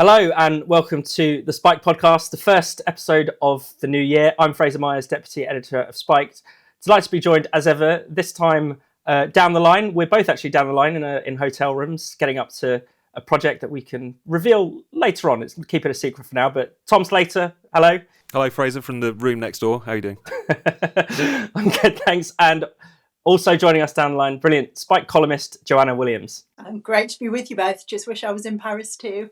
Hello and welcome to the Spike podcast, the first episode of the new year. I'm Fraser Myers, Deputy Editor of Spike. Delighted to be joined as ever, this time down the line. We're both actually down the line in hotel rooms, getting up to a project that we can reveal later on. Let's keep it a secret for now, but Tom Slater, hello. Hello, Fraser, from the room next door. How are you doing? I'm good, thanks. And also joining us down the line, brilliant Spike columnist Joanna Williams. Great to be with you both. Just wish I was in Paris too.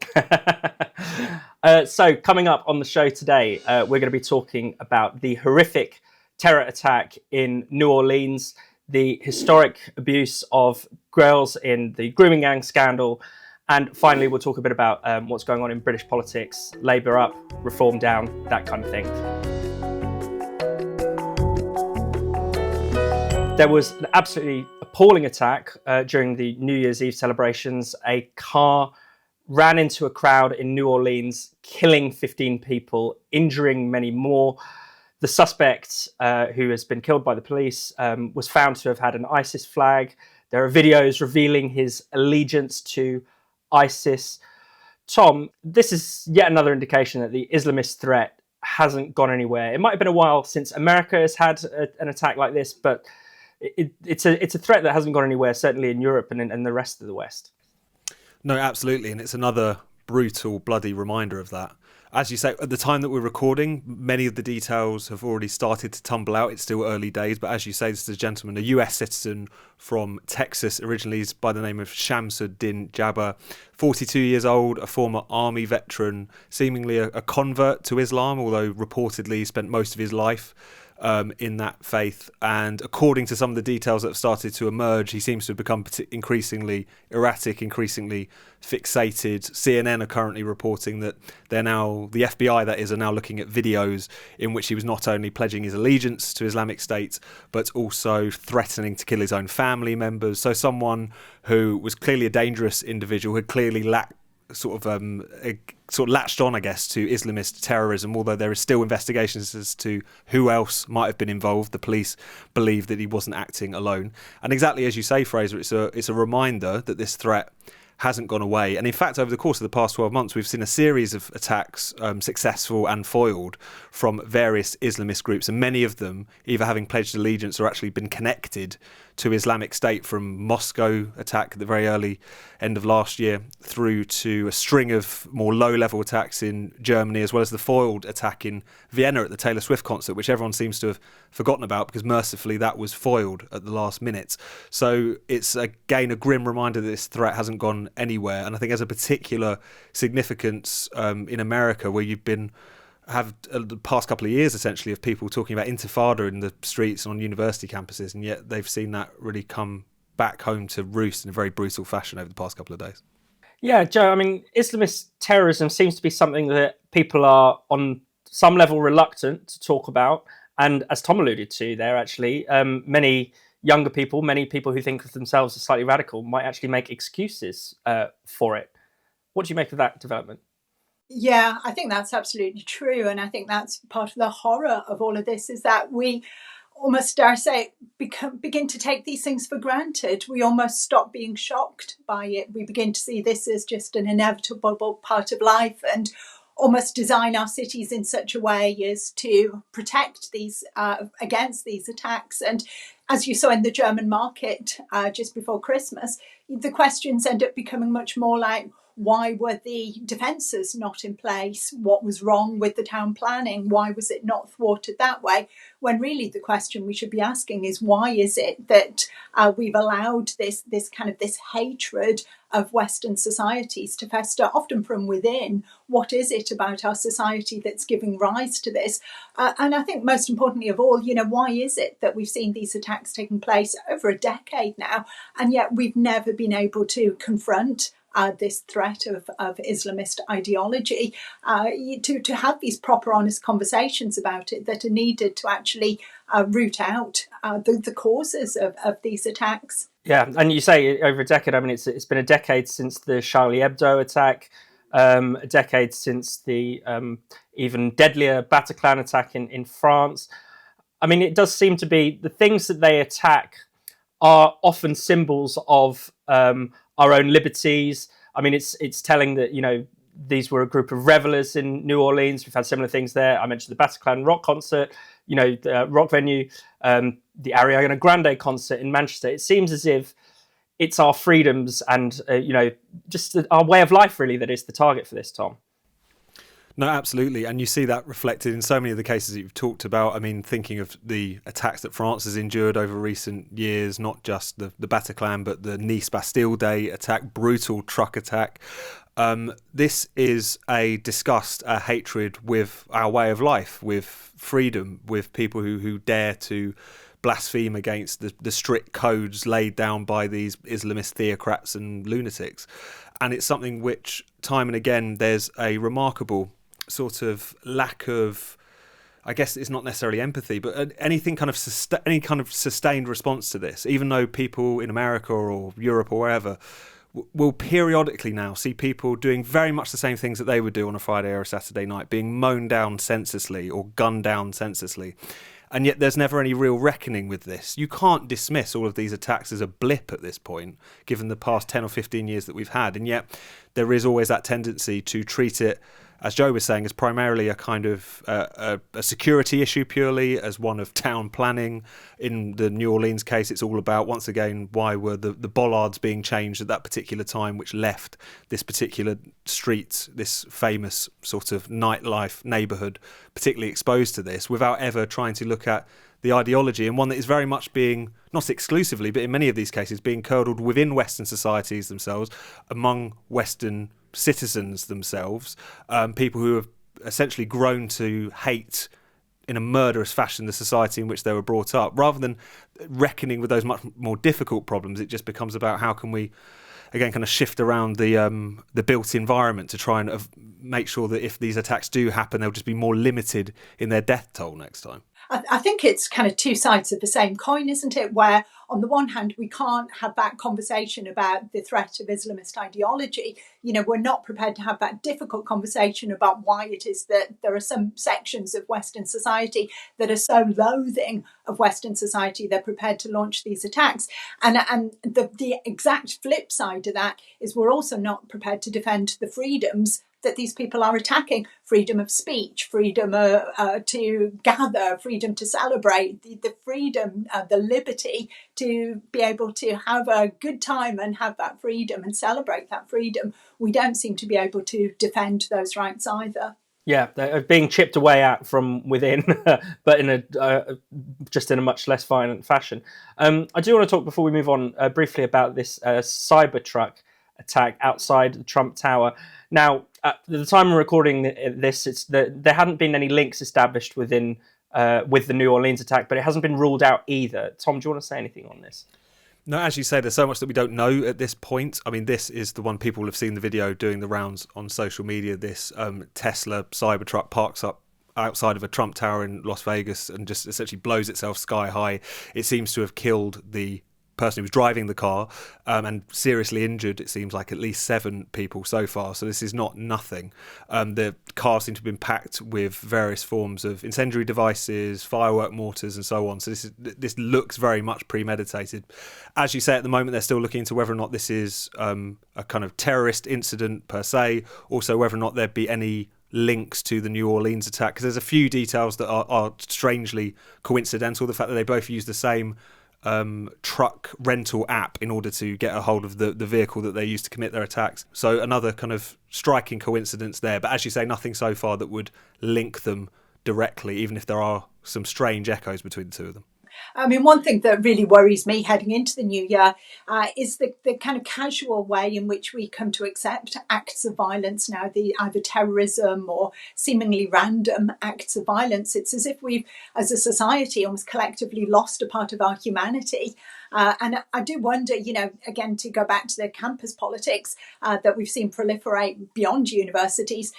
So coming up on the show today, we're going to be talking about the horrific terror attack in New Orleans, the historic abuse of girls in the grooming-gang scandal, and finally we'll talk a bit about what's going on in British politics, Labour up, Reform down, that kind of thing. There was an absolutely appalling attack during the New Year's Eve celebrations. A car ran into a crowd in New Orleans, killing 15 people, injuring many more. The suspect, who has been killed by the police, was found to have had an ISIS flag. There are videos revealing his allegiance to ISIS. Tom, this is yet another indication that the Islamist threat hasn't gone anywhere. It might have been a while since America has had an attack like this, but it's a threat that hasn't gone anywhere, certainly in Europe and in the rest of the West. No, absolutely. And it's another brutal, bloody reminder of that. As you say, at the time that we're recording, many of the details have already started to tumble out. It's still early days. But as you say, this is a gentleman, a US citizen from Texas, originally is by the name of Shamsuddin Jabbar, 42 years old, a former army veteran, seemingly a convert to Islam, although reportedly spent most of his life in that faith. And according to some of the details that have started to emerge, he seems to have become increasingly erratic, increasingly fixated. CNN are currently reporting that the FBI that is, are now looking at videos in which he was not only pledging his allegiance to Islamic State, but also threatening to kill his own family members. So someone who was clearly a dangerous individual, had clearly sort of latched on, I guess, to Islamist terrorism, although there is still investigations as to who else might have been involved. The police believe that he wasn't acting alone. And exactly as you say, Fraser, it's a reminder that this threat hasn't gone away. And in fact, over the course of the past 12 months, we've seen a series of attacks, successful and foiled, from various Islamist groups, and many of them either having pledged allegiance or actually been connected to Islamic State, from Moscow attack at the very early end of last year through to a string of more low-level attacks in Germany, as well as the foiled attack in Vienna at the Taylor Swift concert, which everyone seems to have forgotten about because mercifully that was foiled at the last minute. So it's, again, a grim reminder that this threat hasn't gone anywhere. And I think there's a particular significance in America, where you've have the past couple of years essentially of people talking about intifada in the streets and on university campuses, and yet they've seen that really come back home to roost in a very brutal fashion over the past couple of days. Yeah, Joe, I mean, Islamist terrorism seems to be something that people are on some level reluctant to talk about. And as Tom alluded to there, actually, many younger people, many people who think of themselves as slightly radical, might actually make excuses for it. What do you make of that development? Yeah, I think that's absolutely true. And I think that's part of the horror of all of this, is that we almost, dare say, begin to take these things for granted. We almost stop being shocked by it. We begin to see this as just an inevitable part of life, and almost design our cities in such a way as to protect these against these attacks. And as you saw in the German market just before Christmas, the questions end up becoming much more like, why were the defences not in place? What was wrong with the town planning? Why was it not thwarted that way? When really the question we should be asking is, why is it that we've allowed this hatred of Western societies to fester, often from within? What is it about our society that's giving rise to this? And I think most importantly of all, why is it that we've seen these attacks taking place over a decade now, and yet we've never been able to confront this threat of Islamist ideology, to have these proper, honest conversations about it that are needed to actually root out the causes of these attacks. Yeah, and you say over a decade. I mean, it's been a decade since the Charlie Hebdo attack, a decade since the even deadlier Bataclan attack in France. I mean, it does seem to be the things that they attack are often symbols of our own liberties. I mean, it's telling that, these were a group of revelers in New Orleans. We've had similar things there. I mentioned the Bataclan rock concert, the rock venue, the Ariana Grande concert in Manchester. It seems as if it's our freedoms and, just our way of life, really, that is the target for this, Tom. No, absolutely. And you see that reflected in so many of the cases that you've talked about. I mean, thinking of the attacks that France has endured over recent years, not just the Bataclan, but the Nice Bastille Day attack, brutal truck attack. This is a disgust, a hatred with our way of life, with freedom, with people who dare to blaspheme against the strict codes laid down by these Islamist theocrats and lunatics. And it's something which, time and again, there's a remarkable sort of lack of, I guess it's not necessarily empathy, but any kind of sustained response to this, even though people in America or Europe or wherever will periodically now see people doing very much the same things that they would do on a Friday or a Saturday night, being mown down senselessly or gunned down senselessly. And yet there's never any real reckoning with this. You can't dismiss all of these attacks as a blip at this point, given the past 10 or 15 years that we've had. And yet there is always that tendency to treat it, as Joe was saying, as primarily a kind of a security issue purely, as one of town planning. In the New Orleans case, it's all about, once again, why were the bollards being changed at that particular time, which left this particular street, this famous sort of nightlife neighbourhood, particularly exposed to this, without ever trying to look at the ideology, and one that is very much being, not exclusively, but in many of these cases, being curdled within Western societies themselves, among Western citizens themselves, people who have essentially grown to hate in a murderous fashion the society in which they were brought up. Rather than reckoning with those much more difficult problems, it just becomes about how can we, again, kind of shift around the built environment to try and make sure that if these attacks do happen, they'll just be more limited in their death toll next time. I think it's kind of two sides of the same coin, isn't it? Where on the one hand, we can't have that conversation about the threat of Islamist ideology. We're not prepared to have that difficult conversation about why it is that there are some sections of Western society that are so loathing of Western society, they're prepared to launch these attacks. And the exact flip side of that is we're also not prepared to defend the freedoms that these people are attacking: freedom of speech, freedom to gather, freedom to celebrate, the freedom, the liberty to be able to have a good time and have that freedom and celebrate that freedom. We don't seem to be able to defend those rights either. Yeah, they're being chipped away at from within, but in just in a much less violent fashion. I do want to talk, before we move on, briefly about this Cybertruck attack outside the Trump Tower. Now, at the time of recording this, there hadn't been any links established with the New Orleans attack, but it hasn't been ruled out either. Tom, do you want to say anything on this? No, as you say, there's so much that we don't know at this point. I mean, this is the one people have seen the video doing the rounds on social media. This Tesla Cybertruck parks up outside of a Trump Tower in Las Vegas and just essentially blows itself sky high. It seems to have killed the person who was driving the car and seriously injured, it seems like, at least 7 people so far. So this is not nothing. The car seemed to have been packed with various forms of incendiary devices, firework mortars and so on. So this looks very much premeditated. As you say, at the moment they're still looking into whether or not this is a kind of terrorist incident per se, also whether or not there'd be any links to the New Orleans attack, because there's a few details that are strangely coincidental. The fact that they both use the same truck rental app in order to get a hold of the vehicle that they used to commit their attacks. So another kind of striking coincidence there. But as you say, nothing so far that would link them directly, even if there are some strange echoes between the two of them. I mean, one thing that really worries me heading into the new year is the kind of casual way in which we come to accept acts of violence now, either terrorism or seemingly random acts of violence. It's as if we've, as a society, almost collectively lost a part of our humanity. And I do wonder, again, to go back to the campus politics that we've seen proliferate beyond universities,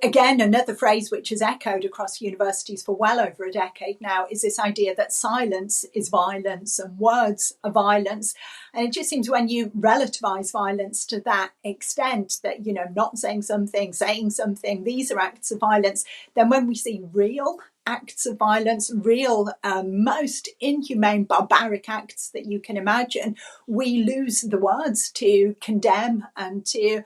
again, another phrase which has echoed across universities for well over a decade now is this idea that silence is violence and words are violence. And it just seems when you relativize violence to that extent that, not saying something, saying something, these are acts of violence, then when we see real acts of violence, real, most inhumane, barbaric acts that you can imagine, we lose the words to condemn and to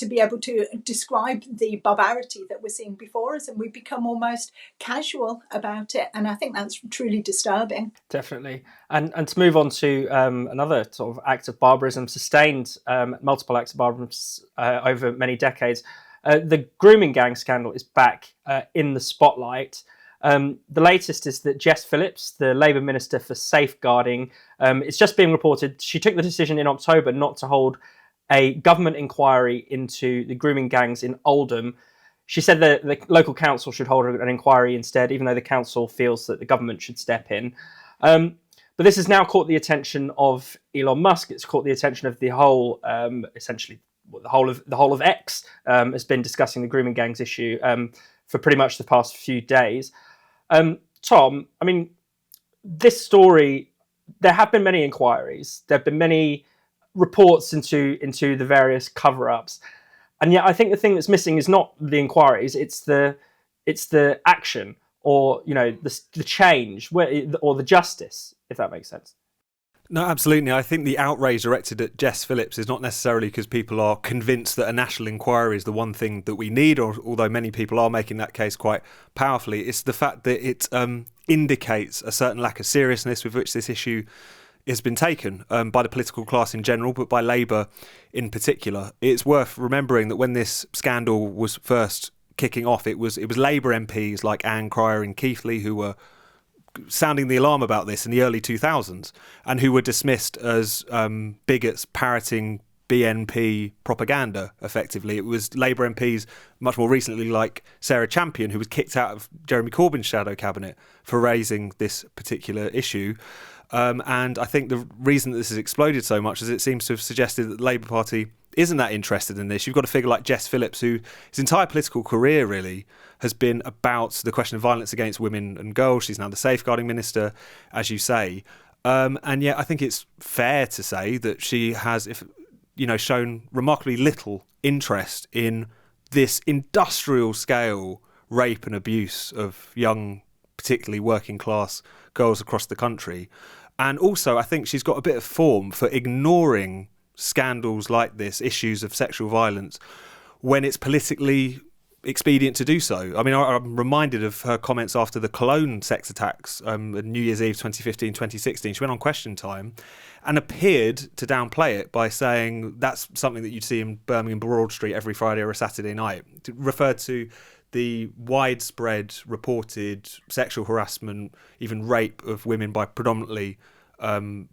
be able to describe the barbarity that we're seeing before us, and we become almost casual about it. And I think that's truly disturbing. Definitely. And to move on to another sort of act of barbarism, sustained multiple acts of barbarism over many decades. The grooming gang scandal is back in the spotlight. The latest is that Jess Phillips, the Labour Minister for Safeguarding, it's just being reported she took the decision in October not to hold a government inquiry into the grooming gangs in Oldham. She said that the local council should hold an inquiry instead, even though the council feels that the government should step in. But this has now caught the attention of Elon Musk. It's caught the attention of the whole, essentially, the whole of X has been discussing the grooming gangs issue for pretty much the past few days. Tom, I mean, this story, there have been many inquiries. There have been many reports into the various cover-ups, and yet I think the thing that's missing is not the inquiries; it's the action, or the change, or the justice, if that makes sense. No, absolutely. I think the outrage directed at Jess Phillips is not necessarily because people are convinced that a national inquiry is the one thing that we need, or although many people are making that case quite powerfully. It's the fact that it indicates a certain lack of seriousness with which this issue has been taken by the political class in general, but by Labour in particular. It's worth remembering that when this scandal was first kicking off, it was Labour MPs like Anne Cryer and Keithley who were sounding the alarm about this in the early 2000s, and who were dismissed as bigots parroting BNP propaganda, effectively. It was Labour MPs much more recently like Sarah Champion, who was kicked out of Jeremy Corbyn's shadow cabinet for raising this particular issue. And I think the reason that this has exploded so much is it seems to have suggested that the Labour Party isn't that interested in this. You've got a figure like Jess Phillips, who his entire political career really has been about the question of violence against women and girls. She's now the safeguarding minister, as you say. And yet I think it's fair to say that she has, shown remarkably little interest in this industrial scale rape and abuse of young, particularly working class girls across the country. And also I think she's got a bit of form for ignoring scandals like this, issues of sexual violence, when it's politically expedient to do so. I mean, I'm reminded of her comments after the Cologne sex attacks on New Year's Eve 2015, 2016. She went on Question Time and appeared to downplay it by saying that's something that you'd see in Birmingham Broad Street every Friday or a Saturday night. Referred to the widespread reported sexual harassment, even rape of women by predominantly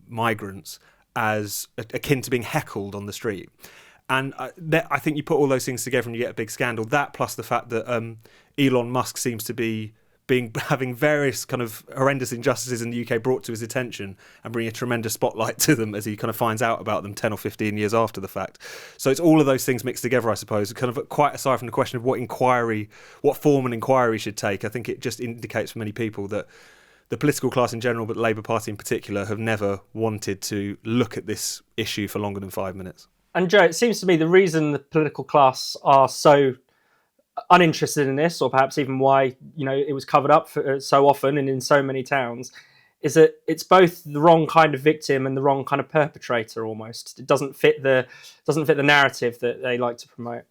migrants, as akin to being heckled on the street. And I think you put all those things together and you get a big scandal. That plus the fact that Elon Musk seems to be having various kind of horrendous injustices in the UK brought to his attention and bring a tremendous spotlight to them as he kind of finds out about them 10 or 15 years after the fact. So it's all of those things mixed together, I suppose. Kind of quite aside from the question of what form an inquiry should take, I think it just indicates for many people that the political class in general, but the Labour Party in particular, have never wanted to look at this issue for longer than 5 minutes. And Joe, it seems to me the reason the political class are so uninterested in this, or perhaps even why it was covered up for so often and in so many towns, is that it's both the wrong kind of victim and the wrong kind of perpetrator. Almost, it doesn't fit the narrative that they like to promote.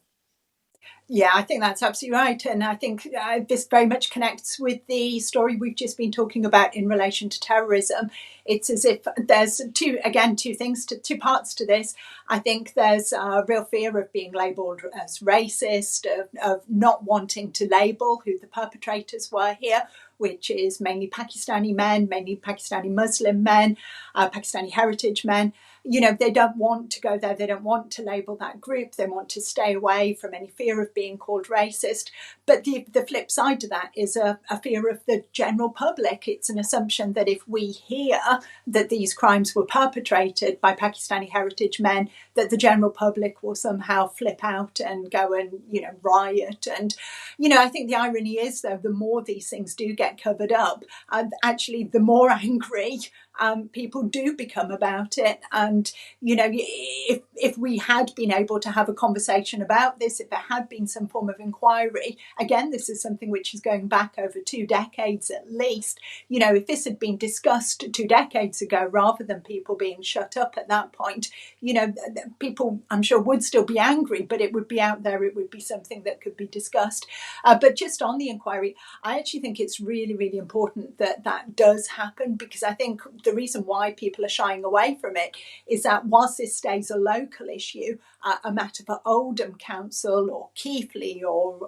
Yeah, I think that's absolutely right. And I think this very much connects with the story we've just been talking about in relation to terrorism. It's as if there's two parts to this. I think there's a real fear of being labelled as racist, of not wanting to label who the perpetrators were here, which is mainly Pakistani men, mainly Pakistani Muslim men, Pakistani heritage men. They don't want to go there. They don't want to label that group. They want to stay away from any fear of being called racist. But the flip side to that is a fear of the general public. It's an assumption that if we hear that these crimes were perpetrated by Pakistani heritage men, that the general public will somehow flip out and go and, riot. And, I think the irony is, though, the more these things do get covered up, actually the more angry people do become about it. And, if we had been able to have a conversation about this, if there had been some form of inquiry, again, this is something which is going back over 2 decades at least. If this had been discussed 2 decades ago, rather than people being shut up at that point, people, I'm sure, would still be angry, but it would be out there. It would be something that could be discussed. But just on the inquiry, I actually think it's really, really important that that does happen, because I think the reason why people are shying away from it is that whilst this stays a local issue, a matter for Oldham Council or Keighley or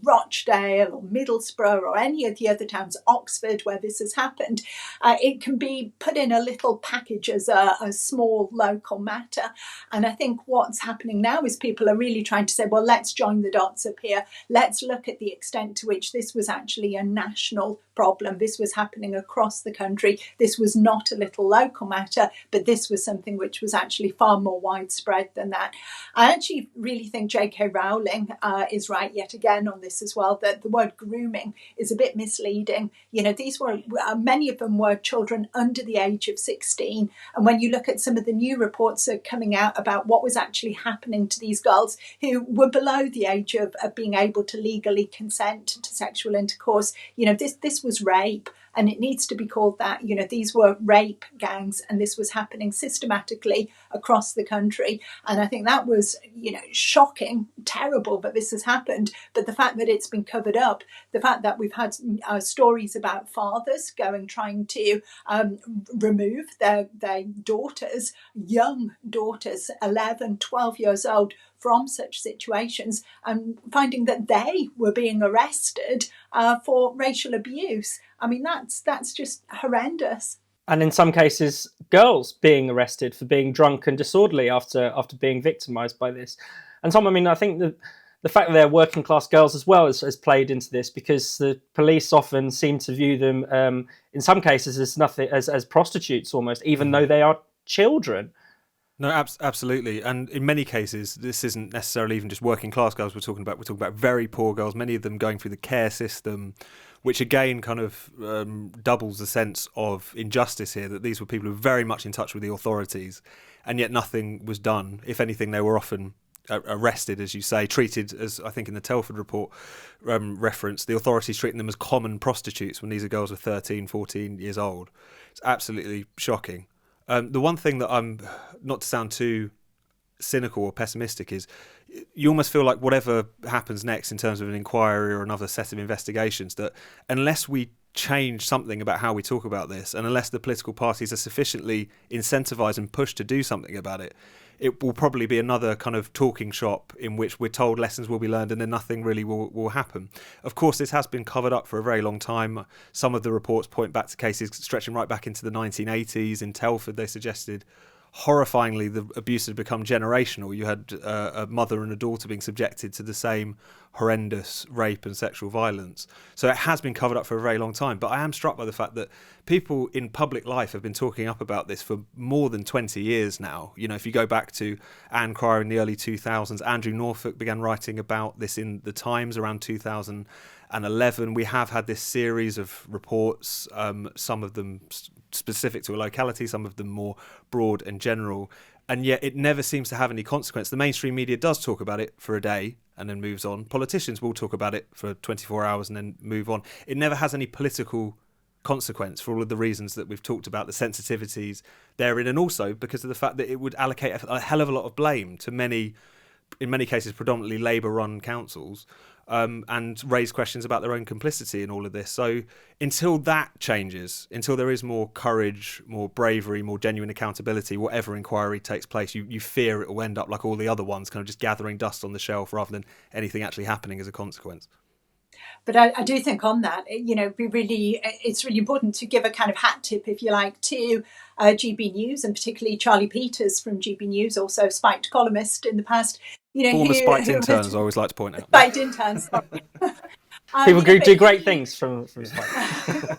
Rochdale or Middlesbrough or any of the other towns, Oxford, where this has happened, it can be put in a little package as a small local matter. And I think what's happening now is people are really trying to say, well, let's join the dots up here. Let's look at the extent to which this was actually a national problem. This was happening across the country. This was not a little local matter, but this was something which was actually far more widespread than that. I actually really think J.K. Rowling is right yet again on this as well, that the word grooming is a bit misleading. These were, many of them were children under the age of 16. And when you look at some of the new reports that are coming out about what was actually happening to these girls who were below the age of being able to legally consent to sexual intercourse, this was rape. And it needs to be called that. These were rape gangs, and this was happening systematically across the country. And I think that was, shocking, terrible that this has happened. But the fact that it's been covered up, the fact that we've had stories about fathers trying to remove their daughters, young daughters, 11, 12 years old, from such situations, and finding that they were being arrested for racial abuse. I mean, that's just horrendous. And in some cases, girls being arrested for being drunk and disorderly after being victimised by this. And I think the fact that they're working class girls as well has played into this, because the police often seem to view them, in some cases, as nothing as prostitutes almost, even though they are children. No, absolutely. And in many cases, this isn't necessarily even just working class girls we're talking about very poor girls, many of them going through the care system, which again kind of doubles the sense of injustice here, that these were people who were very much in touch with the authorities, and yet nothing was done. If anything, they were often arrested, as you say, treated as, I think in the Telford report reference, the authorities treating them as common prostitutes when these are girls of 13, 14 years old. It's absolutely shocking. The one thing that I'm, not to sound too cynical or pessimistic, is you almost feel like whatever happens next in terms of an inquiry or another set of investigations, that unless we change something about how we talk about this, and unless the political parties are sufficiently incentivised and pushed to do something about it, it will probably be another kind of talking shop in which we're told lessons will be learned and then nothing really will happen. Of course, this has been covered up for a very long time. Some of the reports point back to cases stretching right back into the 1980s. In Telford, they suggested, horrifyingly, the abuse had become generational. You had a mother and a daughter being subjected to the same horrendous rape and sexual violence. So it has been covered up for a very long time. But I am struck by the fact that people in public life have been talking up about this for more than 20 years now. If you go back to Anne Cryer in the early 2000s, Andrew Norfolk began writing about this in the Times around 2011. We have had this series of reports, some of them specific to a locality, some of them more broad and general, and yet it never seems to have any consequence. The mainstream media does talk about it for a day and then moves on. Politicians will talk about it for 24 hours and then move on. It never has any political consequence for all of the reasons that we've talked about, the sensitivities therein, and also because of the fact that it would allocate a hell of a lot of blame to many, in many cases predominantly Labour-run councils, and raise questions about their own complicity in all of this. So until that changes, until there is more courage, more bravery, more genuine accountability, whatever inquiry takes place, you fear it will end up like all the other ones, kind of just gathering dust on the shelf rather than anything actually happening as a consequence. But I do think on that, it's really important to give a kind of hat tip, if you like, to GB News, and particularly Charlie Peters from GB News, also spiked columnist in the past. Former spiked interns, I always like to point out. Spiked interns. People do great things from Spike.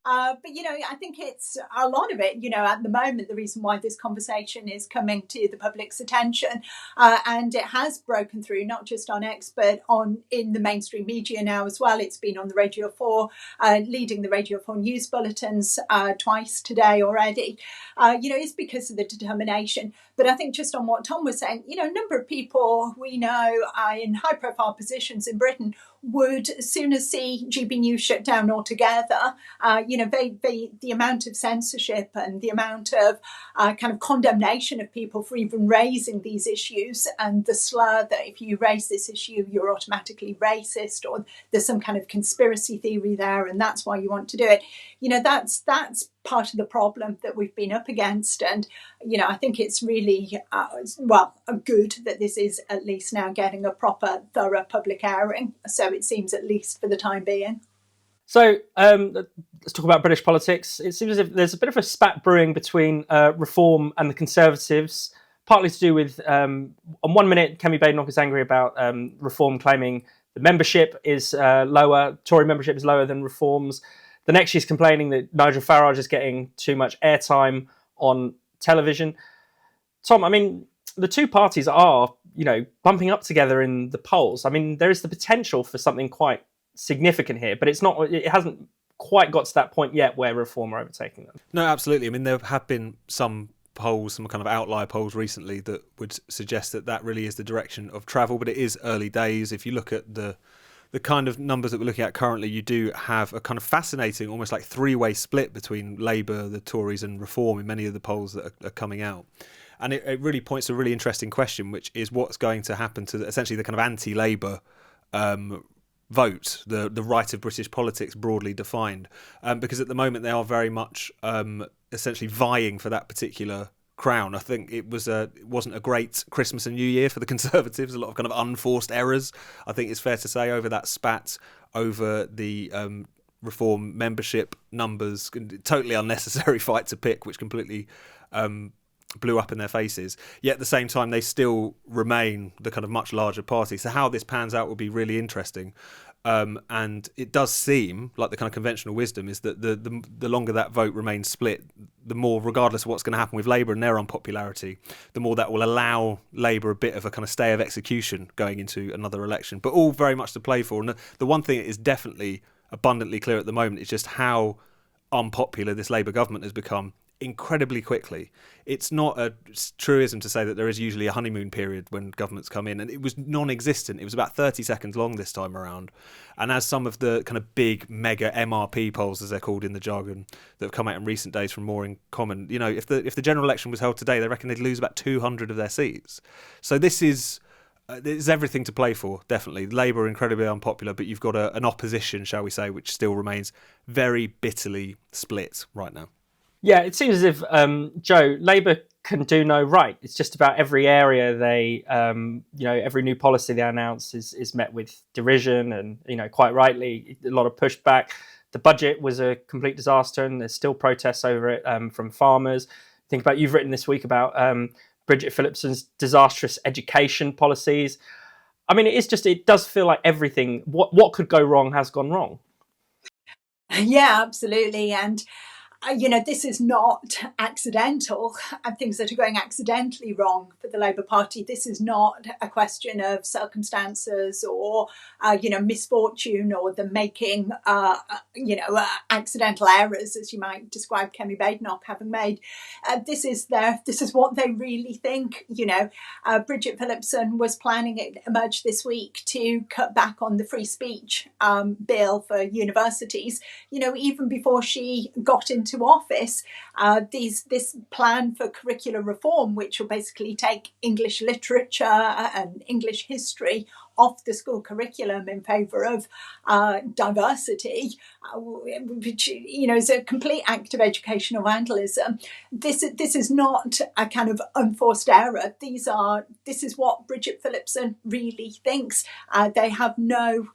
But, I think it's a lot of it, at the moment, the reason why this conversation is coming to the public's attention, and it has broken through, not just on X, but in the mainstream media now as well. It's been on the Radio 4, leading the Radio 4 news bulletins twice today already, is because of the determination. But I think just on what Tom was saying, a number of people we know in high profile positions in Britain would sooner see GB News shut down altogether. The amount of censorship and the amount of kind of condemnation of people for even raising these issues, and the slur that if you raise this issue, you're automatically racist, or there's some kind of conspiracy theory there, and that's why you want to do it. That's part of the problem that we've been up against. And, I think it's really, good that this is at least now getting a proper, thorough public airing. So it seems, at least for the time being. So let's talk about British politics. It seems as if there's a bit of a spat brewing between Reform and the Conservatives, partly to do with, on 1 minute, Kemi Badenoch is angry about Reform claiming the membership is lower, Tory membership is lower than Reform's. The next, she's complaining that Nigel Farage is getting too much airtime on television. Tom, I mean, the two parties are, bumping up together in the polls. I mean, there is the potential for something quite significant here, but it hasn't quite got to that point yet where Reform are overtaking them. No, absolutely. I mean, there have been some polls, some kind of outlier polls recently that would suggest that really is the direction of travel, but it is early days. If you look at the kind of numbers that we're looking at currently, you do have a kind of fascinating, almost like three-way split between Labour, the Tories and Reform in many of the polls that are coming out. And it really points to a really interesting question, which is what's going to happen to essentially the kind of anti-Labour vote, the right of British politics broadly defined. Because at the moment they are very much essentially vying for that particular crown. I think it wasn't a great Christmas and New Year for the Conservatives. A lot of kind of unforced errors, I think it's fair to say, over that spat over the Reform membership numbers. Totally unnecessary fight to pick, which completely blew up in their faces. Yet at the same time, they still remain the kind of much larger party. So how this pans out will be really interesting. And it does seem like the kind of conventional wisdom is that the longer that vote remains split, the more, regardless of what's going to happen with Labour and their unpopularity, the more that will allow Labour a bit of a kind of stay of execution going into another election. But all very much to play for. And the one thing that is definitely abundantly clear at the moment is just how unpopular this Labour government has become incredibly quickly. It's not a truism to say that there is usually a honeymoon period when governments come in, and it was non-existent. It was about 30 seconds long this time around. And as some of the kind of big mega MRP polls, as they're called in the jargon, that have come out in recent days from More in Common, if the general election was held today, they reckon they'd lose about 200 of their seats. So there's everything to play for, definitely. Labour are incredibly unpopular, but you've got an opposition, shall we say, which still remains very bitterly split right now. Yeah, it seems as if, Joe, Labour can do no right. It's just about every area they, every new policy they announce is met with derision and, quite rightly, a lot of pushback. The budget was a complete disaster and there's still protests over it from farmers. Think about, you've written this week about Bridget Phillipson's disastrous education policies. I mean, it does feel like everything, what could go wrong has gone wrong. Yeah, absolutely. And this is not accidental, and things that are going accidentally wrong for the Labour Party. This is not a question of circumstances or, misfortune or them making, accidental errors, as you might describe Kemi Badenoch having made. This is what they really think. Bridget Phillipson was planning, it emerged this week, to cut back on the free speech bill for universities. Even before she got into office, this plan for curricular reform, which will basically take English literature and English history off the school curriculum in favour of diversity, which is a complete act of educational vandalism. This is not a kind of unforced error. This is what Bridget Phillipson really thinks. They have no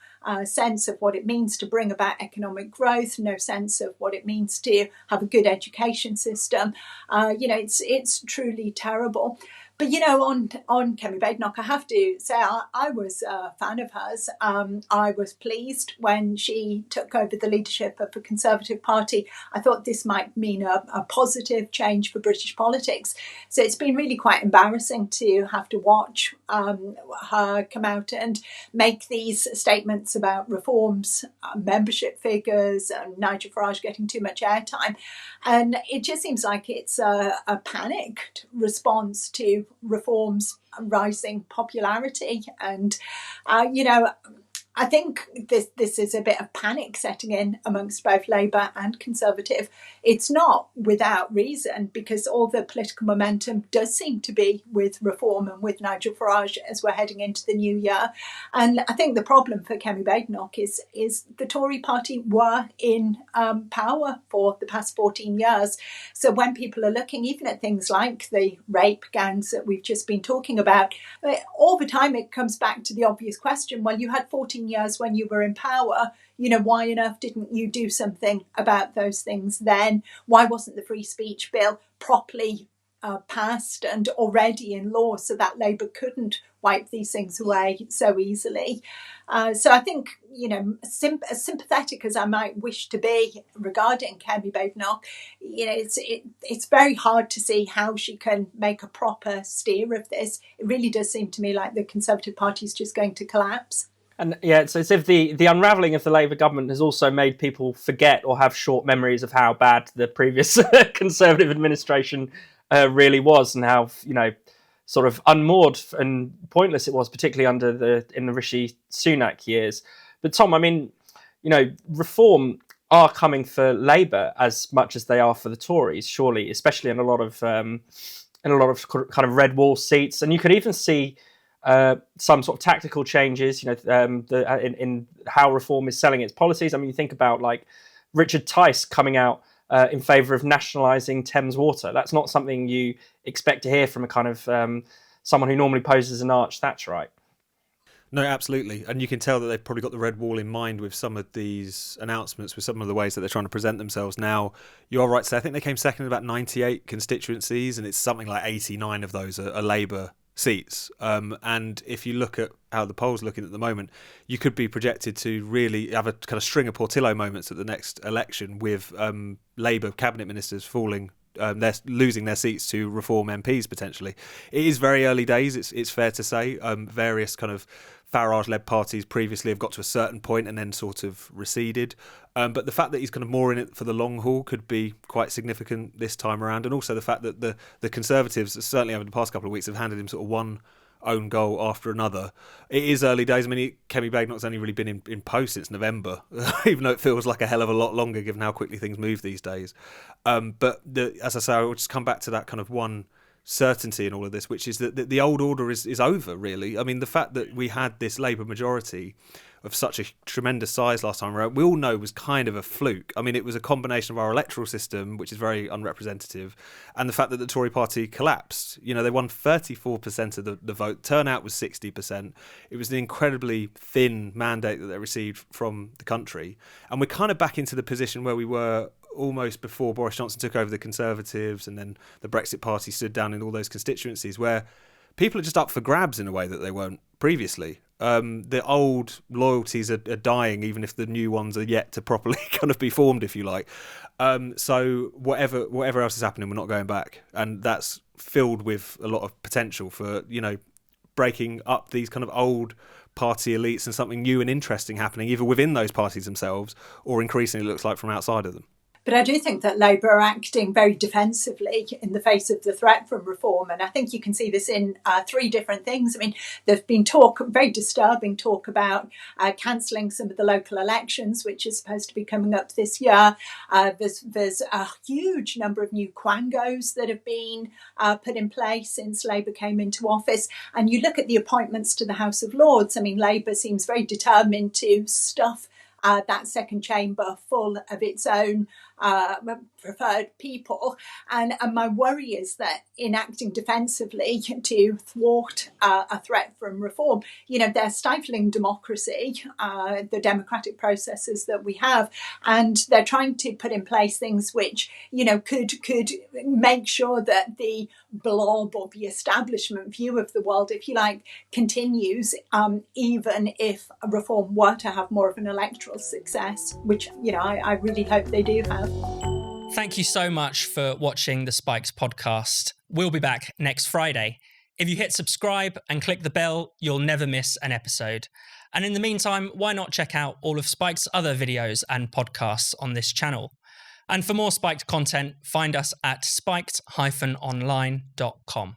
sense of what it means to bring about economic growth, no sense of what it means to have a good education system. It's truly terrible. But, you know, on Kemi Badenoch, I have to say I was a fan of hers. I was pleased when she took over the leadership of the Conservative Party. I thought this might mean a positive change for British politics. So it's been really quite embarrassing to have to watch her come out and make these statements about reforms, membership figures, and Nigel Farage getting too much airtime. And it just seems like it's a panicked response to reforms rising popularity. And, you know, I think this is a bit of panic setting in amongst both Labour and Conservative. It's not without reason, because all the political momentum does seem to be with reform and with Nigel Farage as we're heading into the new year. And I think the problem for Kemi Badenoch is the Tory party were in power for the past 14 years. So when people are looking even at things like the rape gangs that we've just been talking about, all the time it comes back to the obvious question, well, you had 14 years when you were in power, you know, why on earth didn't you do something about those things then? Why wasn't the free speech bill properly passed and already in law so that Labour couldn't wipe these things away so easily? So I think, you know, as sympathetic as I might wish to be regarding Kemi Badenoch, you know, it's very hard to see how she can make a proper steer of this. It really does seem to me like the Conservative Party is just going to collapse. And yeah, it's as if the unravelling of the Labour government has also made people forget or have short memories of how bad the previous Conservative administration really was, and how, you know, sort of unmoored and pointless it was, particularly in the Rishi Sunak years. But Tom, I mean, you know, reform are coming for Labour as much as they are for the Tories, surely, especially in a lot of kind of red wall seats, and you could even see some sort of tactical changes, you know, in how reform is selling its policies. I mean, you think about like Richard Tice coming out in favour of nationalising Thames Water. That's not something you expect to hear from a kind of someone who normally poses as an arch Thatcherite. No, absolutely. And you can tell that they've probably got the red wall in mind with some of these announcements, with some of the ways that they're trying to present themselves. Now, you are right to say, I think they came second in about 98 constituencies, and it's something like 89 of those are Labour seats. And if you look at how the polls are looking at the moment, you could be projected to really have a kind of string of Portillo moments at the next election, with Labour cabinet ministers falling, they're losing their seats to Reform MPs potentially. It is very early days, it's fair to say. Various kind of Farage-led parties previously have got to a certain point and then sort of receded. But the fact that he's kind of more in it for the long haul could be quite significant this time around. And also the fact that the Conservatives, certainly over the past couple of weeks, have handed him sort of one own goal after another. It is early days. I mean, Kemi Badenoch's only really been in post since November, even though it feels like a hell of a lot longer given how quickly things move these days. But as I say, I will just come back to that kind of one certainty in all of this, which is that the old order is over, really. I mean, the fact that we had this Labour majority of such a tremendous size last time around, we all know was kind of a fluke. I mean, it was a combination of our electoral system, which is very unrepresentative, and the fact that the Tory party collapsed. You know, they won 34% of the vote. Turnout was 60%. It was an incredibly thin mandate that they received from the country. And we're kind of back into the position where we were almost before Boris Johnson took over the Conservatives, and then the Brexit party stood down in all those constituencies, where people are just up for grabs in a way that they weren't previously. The old loyalties are dying, even if the new ones are yet to properly kind of be formed, if you like. So whatever else is happening, we're not going back, and that's filled with a lot of potential for, you know, breaking up these kind of old party elites and something new and interesting happening, either within those parties themselves or increasingly looks like from outside of them. But I do think that Labour are acting very defensively in the face of the threat from reform. And I think you can see this in three different things. I mean, there's been very disturbing talk about cancelling some of the local elections, which is supposed to be coming up this year. There's a huge number of new quangos that have been put in place since Labour came into office. And you look at the appointments to the House of Lords. I mean, Labour seems very determined to stuff that second chamber full of its own preferred people. And my worry is that in acting defensively to thwart a threat from reform, they're stifling democracy, the democratic processes that we have, and they're trying to put in place things which, could make sure that the blob or the establishment view of the world, if you like, continues, even if reform were to have more of an electoral success, which, I really hope they do have. Thank you so much for watching the Spiked podcast. We'll be back next Friday. If you hit subscribe and click the bell, you'll never miss an episode. And in the meantime, why not check out all of Spiked's other videos and podcasts on this channel? And for more Spiked content, find us at spiked-online.com.